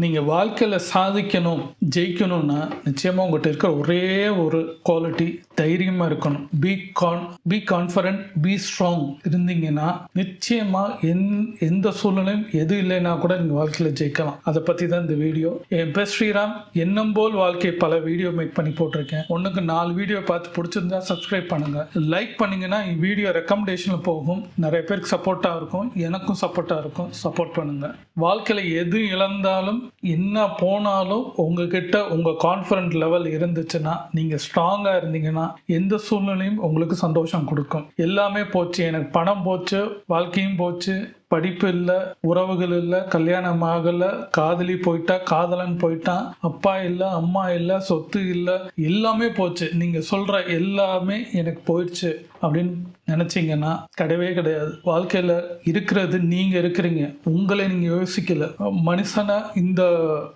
நீங்கள் வாழ்க்கையில் சாதிக்கணும் ஜெயிக்கணும்னா நிச்சயமாக உங்கள்கிட்ட இருக்கிற ஒரே ஒரு குவாலிட்டி தைரியமாக இருக்கணும். பி கான்ஃபிடென்ட், பி ஸ்ட்ராங் இருந்தீங்கன்னா நிச்சயமாக எந்த சூழ்நிலையும் எது இல்லைன்னா கூட நீங்கள் வாழ்க்கையில் ஜெயிக்கலாம். அதை பற்றி தான் இந்த வீடியோ. என் பேர் ஸ்ரீராம். எண்ணம் போல் வாழ்க்கை பல வீடியோ மேக் பண்ணி போட்டிருக்கேன். ஒன்றுக்கு 4 வீடியோ பார்த்து பிடிச்சிருந்தா சப்ஸ்கிரைப் பண்ணுங்கள். லைக் பண்ணிங்கன்னா வீடியோ ரெக்கமெண்டேஷனில் போகும். நிறைய பேருக்கு சப்போர்ட்டாக இருக்கும், எனக்கும் சப்போர்ட்டாக இருக்கும். சப்போர்ட் பண்ணுங்கள். வாழ்க்கையில் எது இழந்தாலும் என்ன போனாலும் உங்ககிட்ட உங்கள் கான்ஃபிடன்ட் லெவல் இருந்துச்சுன்னா, நீங்கள் ஸ்ட்ராங்காக இருந்தீங்கன்னா எந்த சூழ்நிலையும் உங்களுக்கு சந்தோஷம் கொடுக்கும். எல்லாமே போச்சு, எனக்கு பணம் போச்சு, வாழ்க்கையும் போச்சு, படிப்பு இல்லை, உறவுகள் இல்லை, கல்யாணம் ஆகலை, காதலி போயிட்டா, காதலன் போயிட்டான், அப்பா இல்லை, அம்மா இல்லை, சொத்து இல்லை, எல்லாமே போச்சு, நீங்கள் சொல்கிற எல்லாமே எனக்கு போயிடுச்சு அப்படின்னு நினச்சிங்கன்னா கிடையவே கிடையாது. வாழ்க்கையில் இருக்கிறது நீங்கள் இருக்கிறீங்க, உங்களை நீங்கள் யோசிக்கல. மனுஷனை இந்த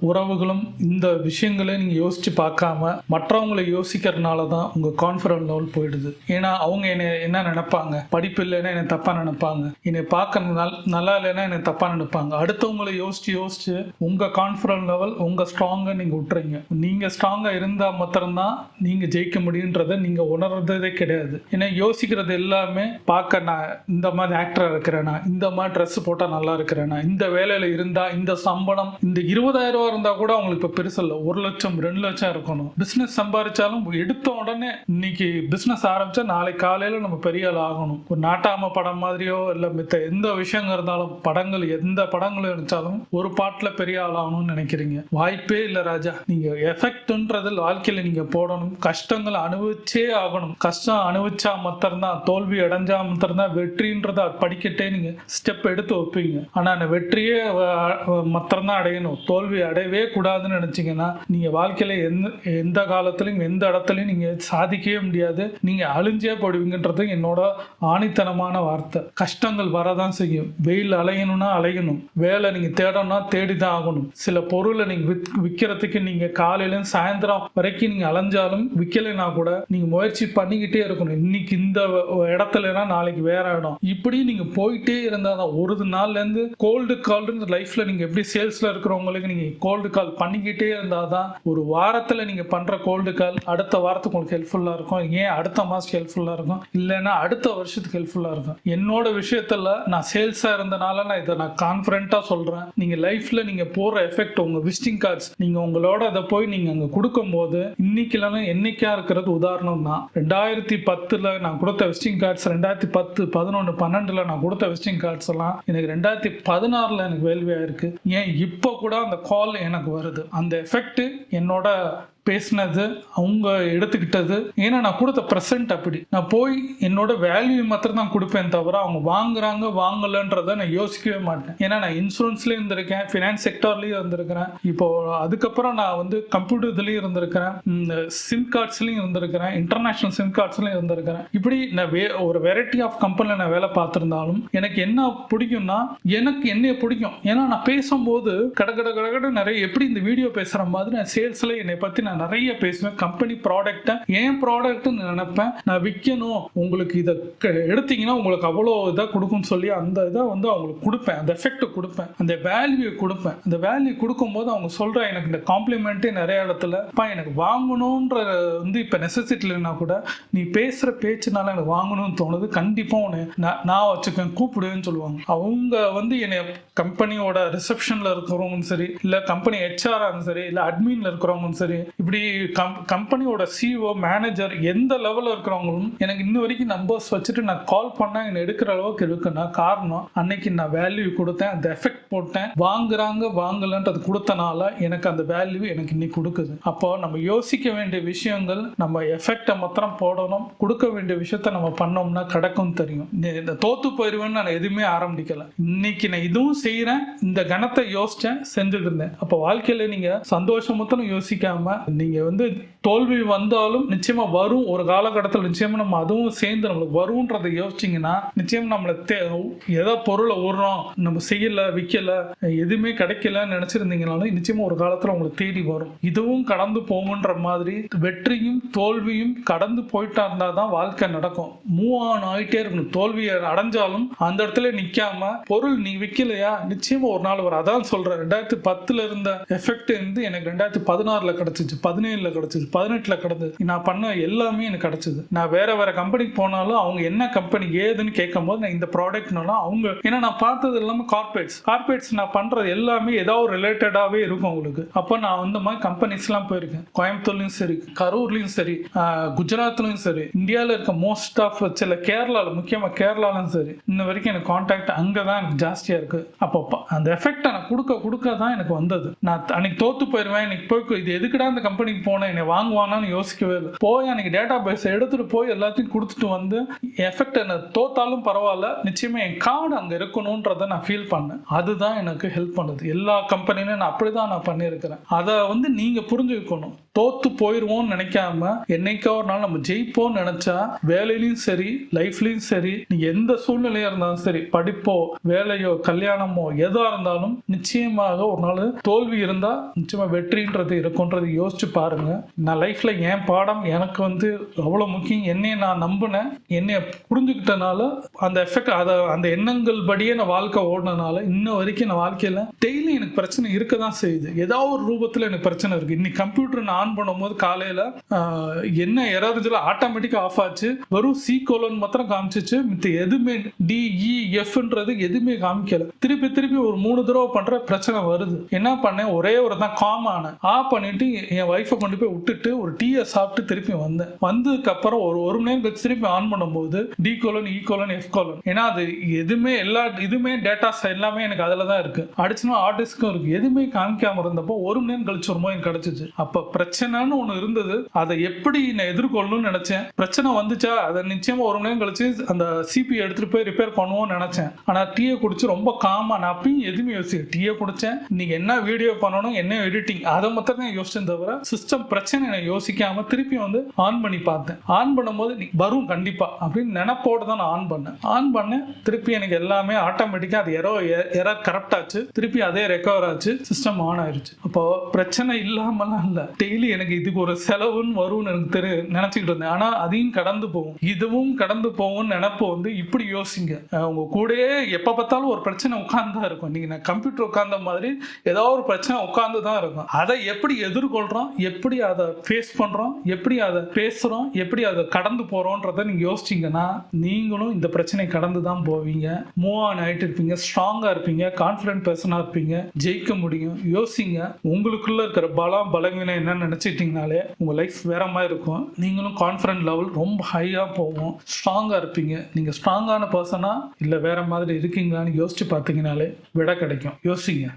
உறவுகளும் இந்த விஷயங்களையும் நீங்கள் யோசித்து பார்க்காம மற்றவங்களை யோசிக்கிறதுனால தான் உங்கள் கான்ஃபிடன்ட் லெவல் போயிடுது. ஏன்னா அவங்க என்னை என்ன நினைப்பாங்க, படிப்பு இல்லைன்னா என்னை தப்பாக நினைப்பாங்க, என்னை பார்க்கறதுனால நல்லா இல்லைன்னா என்னை தப்பா நினைப்பாங்க. அடுத்தவங்களை யோசிச்சு உங்க கான்ஃபிடன்ட் லெவல், உங்க ஸ்ட்ராங்கை நீங்க விட்டுறீங்க. நீங்க ஸ்ட்ராங்கா இருந்தா மாத்திரம்தான் நீங்க ஜெயிக்க முடியுன்றதை நீங்க உணர்றதே கிடையாது. ஏன்னா யோசிக்கிறது எல்லாமே பார்க்க நான் இந்த மாதிரி ஆக்டரா இருக்கிறேனா, இந்த மாதிரி ட்ரெஸ் போட்டா நல்லா இருக்கிறேனா, இந்த வேலையில இருந்தா இந்த சம்பளம், இந்த 20,000 ரூபாய் இருந்தா கூட அவங்களுக்கு இப்ப பெருசு இல்லை, 1 லட்சம் 2 லட்சம் இருக்கணும். பிசினஸ் சம்பாதிச்சாலும் எடுத்த உடனே இன்னைக்கு பிசினஸ் ஆரம்பிச்சா நாளைக்கு காலையில நம்ம பெரிய ஆள் ஆகணும். ஒரு நாட்டாம படம் மாதிரியோ இல்ல மித்த எந்த விஷயங்க இருந்தாலும், படங்கள் எந்த படங்களும் இருந்தாலும் ஒரு பாட்டுல பெரிய ஆளாகணும்னு நினைக்கிறீங்க, வாய்ப்பே இல்லை ராஜா. நீங்க எஃபெக்ட்ன்றது வாழ்க்கையில நீங்க போடணும். கஷ்டங்களை அனுபவிச்சே ஆகணும். கஷ்டம் அனுபவிச்சா மாத்திரம்தான், தோல்வி அடைஞ்சா மாத்திரம்தான் வெற்றின்றத படிக்கட்டே நீங்க ஸ்டெப் எடுத்து வைப்பீங்க. ஆனா அந்த வெற்றியே மாத்திரம்தான் அடையணும், தோல்வி அடையவே கூடாதுன்னு நினைச்சீங்கன்னா நீங்க வாழ்க்கையில எந்த காலத்திலையும் எந்த இடத்துலையும் நீங்க சாதிக்கவே முடியாது. நீங்க அழிஞ்சே போடுவீங்கன்றது என்னோட ஆணித்தனமான வார்த்தை. கஷ்டங்கள் வரதான் செய்யும். வெயில் அலையணும்னா அலையணும், வேலை நீங்க தேடணும்னா தேடிதான் ஆகணும். சில பொருளை நீங்க விற்கிறதுக்கு நீங்க காலையில சாயந்தரம் வரைக்கும் நீங்க அலைஞ்சாலும் விற்கலைன்னா கூட நீங்க முயற்சி பண்ணிக்கிட்டே இருக்கணும். இன்னைக்கு இந்த இடத்துலனா நாளைக்கு வேற இடம், இப்படி நீங்க போயிட்டே இருந்தாதான். ஒரு நாள்ல இருந்து கோல்டு கால்னு லைஃப்ல நீங்க எப்படி சேல்ஸ்ல இருக்கிறவங்களுக்கு நீங்க கோல்டு கால் பண்ணிக்கிட்டே இருந்தாதான் ஒரு வாரத்துல நீங்க பண்ற கோல்டு கால் அடுத்த வாரத்துக்கு உங்களுக்கு ஹெல்ப்ஃபுல்லா இருக்கும். ஏன் அடுத்த மாசம் ஹெல்ப்ஃபுல்லா இருக்கும், இல்லைன்னா அடுத்த வருஷத்துக்கு ஹெல்ப்ஃபுல்லா இருக்கும். என்னோட விஷயத்துல நான் சேல்ஸா இருந்தனால நான் இதை கான்ஃபிடென்ட்டா சொல்றேன். நீங்க லைஃப்ல நீங்க போற எஃபெக்ட், உங்க விசிட்டிங் கார்ட்ஸ் நீங்க உங்களோட அதை போய் நீங்க அங்க கொடுக்கும் போது இன்னைக்கு இல்லைன்னா என்னைக்கா இருக்கிறது உதாரணம் தான். 2010 நான் கொடுத்த விசிட்டிங் கார்ட்ஸ், 2010, 11, 12 நான் கொடுத்த விசிட்டிங் கார்ட்ஸ் எல்லாம் எனக்கு 2016 எனக்கு வேல்யூ ஆயிருக்கு. ஏன் இப்போ கூட அந்த கால் எனக்கு வருது. அந்த எஃபெக்ட் என்னோட பேசினது, அவங்க எடுத்துக்கிட்டது. ஏன்னா நான் கொடுத்த ப்ரெசென்ட் அப்படி. நான் போய் என்னோட வேல்யூ மாத்திரம் தான் கொடுப்பேன் தவிர அவங்க வாங்குறாங்க வாங்கலன்றதை நான் யோசிக்கவே மாட்டேன். ஏன்னா நான் இன்சூரன்ஸ்லயும் இருந்திருக்கேன், ஃபினான்ஸ் செக்டர்லயும் இருந்திருக்கிறேன், இப்போ அதுக்கப்புறம் நான் கம்ப்யூட்டர் இதுலயும் இருந்திருக்கிறேன், சிம் கார்ட்ஸ்லயும் இருந்திருக்கிறேன், இன்டர்நேஷனல் சிம் கார்ட்ஸ்லயும் இருந்திருக்கிறேன். இப்படி நான் ஒரு வெரைட்டி ஆஃப் கம்பெனில நான் வேலை பார்த்திருந்தாலும் எனக்கு என்ன பிடிக்கும்னா, எனக்கு என்னைய பிடிக்கும். ஏன்னா நான் பேசும்போது கடகட நிறைய எப்படி இந்த வீடியோ பேசுற மாதிரி நான் சேல்ஸ்ல என்னை பத்தி நான் நிறைய பேசுவேன். கம்பெனி ப்ராடக்ட் என் ப்ராடக்ட் நினைப்பேன், நான் விற்கணும், உங்களுக்கு இதை எடுத்தீங்கன்னா உங்களுக்கு அவ்வளோ இதாக கொடுக்கும்னு சொல்லி அந்த இதை அவங்களுக்கு கொடுப்பேன், அந்த எஃபெக்ட் கொடுப்பேன், அந்த வேல்யூ கொடுப்பேன். அந்த வேல்யூ கொடுக்கும்போது அவங்க சொல்ற எனக்கு இந்த காம்ப்ளிமெண்ட்டே நிறைய இடத்துல எனக்கு வாங்கணுன்ற இப்போ நெசசிட்டி இல்லைன்னா கூட நீ பேசுற பேச்சுனால எனக்கு வாங்கணும்னு தோணுது, கண்டிப்பா உன்னை நான் வச்சுக்கேன் கூப்பிடுவேன்னு சொல்லுவாங்க. அவங்க என்னை கம்பெனியோட ரிசப்ஷன்ல இருக்கிறவங்களும் சரி, இல்லை கம்பெனி ஹெச்ஆரா சரி, இல்லை அட்மின்ல இருக்கிறவங்களும் சரி, இப்படி கம்பெனியோட சிஓ மேனேஜர் எந்த லெவலில் இருக்கிறவங்களும் எனக்கு இன்ன வரைக்கும் நம்பர்ஸ் வச்சுட்டு நான் கால் பண்ணா என்ன எடுக்கிற அளவுக்கு இருக்குன்னா காரணம் அன்னைக்கு நான் வேல்யூ கொடுத்தேன், அந்த எஃபெக்ட் போட்டேன். வாங்குறாங்க வாங்கலன்றது கொடுத்தனால எனக்கு அந்த வேல்யூ எனக்கு இன்னைக்கு கொடுக்குது. அப்போ நம்ம யோசிக்க வேண்டிய விஷயங்கள், நம்ம எஃபெக்டை மாத்திரம் போடணும், கொடுக்க வேண்டிய விஷயத்த நம்ம பண்ணோம்னா கிடைக்கும் தெரியும். இந்த தோத்து போயிருவேன்னு நான் எதுவுமே ஆரம்பிக்கல. இன்னைக்கு நான் இதுவும் செய்யறேன், இந்த கணத்தை யோசிச்சேன், செஞ்சுட்டு இருந்தேன். அப்போ வாழ்க்கையில நீங்க சந்தோஷம் மாத்திரம் யோசிக்காம நீங்கள் வந்து தோல்வி வந்தாலும் நிச்சயமாக வரும், ஒரு காலகட்டத்தில் நிச்சயமாக நம்ம அதுவும் சேர்ந்து நம்மளுக்கு வரும்ன்றதை யோசிச்சிங்கன்னா நிச்சயம் நம்மளை ஏதோ பொருளை விடுறோம், நம்ம செய்யலை விற்கலை எதுவுமே கிடைக்கலன்னு நினச்சிருந்தீங்கனாலும் நிச்சயமாக ஒரு காலத்தில் உங்களுக்கு தேடி வரும். இதுவும் கடந்து போகுன்ற மாதிரி வெற்றியும் தோல்வியும் கடந்து போயிட்டா இருந்தால் தான் வாழ்க்கை நடக்கும். மூவ் ஆன் ஆகிட்டே இருக்கணும். தோல்வியை அடைஞ்சாலும் அந்த இடத்துல நிற்காம பொருள் நீ விற்கலையா நிச்சயமாக ஒரு நாள் வரும். அதான் சொல்கிறேன், 2010 இருந்த எஃபெக்ட் வந்து எனக்கு 2016 கிடச்சிச்சு, 17 கிடச்சிச்சு, 18 கிடந்தது. நான் பண்ண எல்லாமே எனக்கு கிடச்சிது. நான் வேற கம்பெனிக்கு போனாலும் அவங்க என்ன கம்பெனி ஏதுன்னு கேட்கும் போது நான் இந்த ப்ராடக்ட்னாலும் அவங்க, ஏன்னா நான் பார்த்தது எல்லாமே கார்பரேட்ஸ் நான் பண்றது எல்லாமே ஏதாவது ரிலேட்டடாகவே இருக்கும் அவங்களுக்கு. அப்போ நான் அந்த மாதிரி கம்பெனிஸ்லாம் போயிருக்கேன். கோயம்புத்தூர்லையும் சரி, கரூர்லையும் சரி, குஜராத்லையும் சரி, இந்தியாவில் இருக்க மோஸ்ட் ஆஃப் சில கேரளாவில், முக்கியமாக கேரளாலும் சரி, இன்ன வரைக்கும் எனக்கு கான்டாக்ட் அங்கே தான் எனக்கு ஜாஸ்தியாக இருக்கு. அப்போ அந்த எஃபெக்டை நான் கொடுக்க தான் எனக்கு வந்தது. நான் அன்னைக்கு தோத்து போயிடுவேன், இன்னைக்கு போய் இது எதுக்குடா அந்த கம்பெனிக்கு போனேன், என்னை வாங்குவானான்னு யோசிக்கவே இல்லை. போய் அன்னைக்கு டேட்டா பேஸ் எடுத்துட்டு போய் எல்லாத்தையும் கொடுத்துட்டு வந்து எஃபெக்ட் என்ன தோத்தாலும் பரவாயில்ல, நிச்சயமா என் கார்டு அங்கே இருக்கணும்ன்றதை நான் ஃபீல் பண்ணேன். அதுதான் எனக்கு ஹெல்ப் பண்ணுது. எல்லா கம்பெனிலையும் நான் அப்படிதான் நான் பண்ணியிருக்கிறேன். அதை வந்து நீங்க புரிஞ்சுக்கணும். தோத்து போயிடுவோம்னு நினைக்காம என்னைக்கா ஒரு நாள் நம்ம ஜெயிப்போம்னு நினைச்சா வேலையிலையும் சரி லைஃப்லையும் சரி, நீங்க எந்த சூழ்நிலையா இருந்தாலும் சரி, படிப்போ வேலையோ கல்யாணமோ எதா இருந்தாலும் நிச்சயமாக ஒரு நாள் தோல்வி இருந்தா நிச்சயமா வெற்றின்றது இருக்கும்ன்றது யோசிச்சு பாருங்க. நான் லைஃப்ல என் பாடம் எனக்கு வந்து அவ்வளவு முக்கியம். என்னைய நான் நம்பினேன், என்னைய புரிஞ்சுக்கிட்டனால அந்த எஃபெக்ட், அந்த எண்ணங்கள் படியே நான் வாழ்க்கை ஓடினனால இன்ன வரைக்கும் நான் வாழ்க்கையில டெய்லி எனக்கு பிரச்சனை இருக்க தான் செய்யுது. ஏதாவது ஒரு ரூபத்துல எனக்கு பிரச்சனை இருக்கு. இன்னைக்கு கம்ப்யூட்டர் நான் ஆன் பண்ணும்போது காலையில என்ன எரர்ல ஆட்டோமேட்டிக்கா ஆஃப் ஆச்சு, வெறும் C கோலன் மாத்திரம் காமிச்சிச்சு, மித்த எதுவுமே DEFன்றது எதுவுமே காமிக்கல. திருப்பி ஒரு 3 தடவை பண்ற பிரச்சனை வருது. என்ன பண்ணேன், ஒரே ஒரு தான் காம் ஆனேன். ஆஃப் பண்ணிட்டு என் ஒய்ஃபை கொண்டு போய் விட்டுட்டு ஒரு டீயை சாப்பிட்டு திருப்பி வந்தேன். வந்ததுக்கு அப்புறம் ஒரு மணி நேரம் கழிச்சு திருப்பி ஆன் பண்ணும்போது D colon E colon F colon, ஏன்னா அது எதுவுமே இதுவுமே டேட்டாஸ் எல்லாமே எனக்கு அதுல தான் இருக்கு. அடிச்சுனா ஆர்டிஸ்க்கும் இருக்கு. எதுவுமே காமிக்காம இருந்தப்போ ஒரு மணி நேரம் கழிச்சு ஒரு எனக்கு கிடைச்சிச்சு. அப்ப பிரச்சனைன்னு ஒண்ணு இருந்தது. அதை எப்படி நான் எதிர்கொள்ளணும்னு நினைச்சேன். பிரச்சனை வந்துச்சா அதை நிச்சயமா ஒரு மணி நேரம் கழிச்சு அந்த CPU எடுத்துட்டு போய் ரிப்பேர் பண்ணுவோம்னு நினைச்சேன். ஆனா டீயை குடிச்சு ரொம்ப காமா, நான் அப்பயும் எதுவுமே யோசிச்சேன். டீயை குடிச்சேன், நீங்க என்ன வீடியோ பண்ணணும், என்ன எடிட்டிங், அதை மட்டும் தான் யோசிச்சேன் தவிர சிஸ்டம் பிரச்சனை நான் யோசிக்காம திருப்பி வந்து ஆன் பண்ணி பார்த்தேன். ஆன் பண்ணும்போது வரும் கண்டிப்பா அப்படின்னு நினைப்போடு தான் நான் ஆன் பண்ணேன். திருப்பி எனக்கு எல்லாமே ஆட்டோமேட்டிக்கா அது எரர் கரெக்ட் ஆச்சு. திருப்பி அதே ரெக்கவர் ஆச்சு, சிஸ்டம் ஆன் ஆயிடுச்சு. அப்போ பிரச்சனை இல்லாமலாம் இல்ல, டெய்லி எனக்கு இதுக்கு ஒரு செலவுன்னு வரும்னு எனக்கு நினைச்சுக்கிட்டு இருந்தேன். ஆனா அதையும் கடந்து போகும், இதுவும் கடந்து போகும்னு நினைப்போ வந்து இப்படி யோசிங்க. உங்க கூடயே எப்ப பார்த்தாலும் ஒரு பிரச்சனை உட்கார்ந்துதான் இருக்கும். நீங்க நான் கம்ப்யூட்டர் உட்கார்ந்த மாதிரி ஏதாவது ஒரு பிரச்சனை உட்கார்ந்து தான் இருக்கும். அதை எப்படி எதிர்கொள்றோம், எப்படி அதை ஃபேஸ் பண்றோம், எப்படி அதை பேசுறோம், எப்படி அதை கடந்து போறோம்ன்றத நீங்க யோசிச்சீங்கன்னா நீங்களும் இந்த பிரச்சனை கடந்து தான் போவீங்க. மூவ் ஆன் ஆயிட்டு இருப்பீங்க, ஸ்ட்ராங்கா இருப்பீங்க, கான்ஃபிடென்ட் பர்சனா இருப்பீங்க, ஜெயிக்க முடியும். யோசிங்க, உங்களுக்குள்ள இருக்கிற பலவீனம் என்னன்னு நினைச்சிட்டீங்கனாலே உங்க லைஃப் வேற மாதிரி இருக்கும். நீங்களும் கான்ஃபிடென்ட் லெவல் ரொம்ப ஹையா போகும், ஸ்ட்ராங்கா இருப்பீங்க. நீங்க ஸ்ட்ராங்கான பர்சனா இல்ல வேற மாதிரி இருக்கீங்களான்னு யோசிச்சு பார்த்தீங்கனாலே விட கிடைக்கும். யோசிங்க.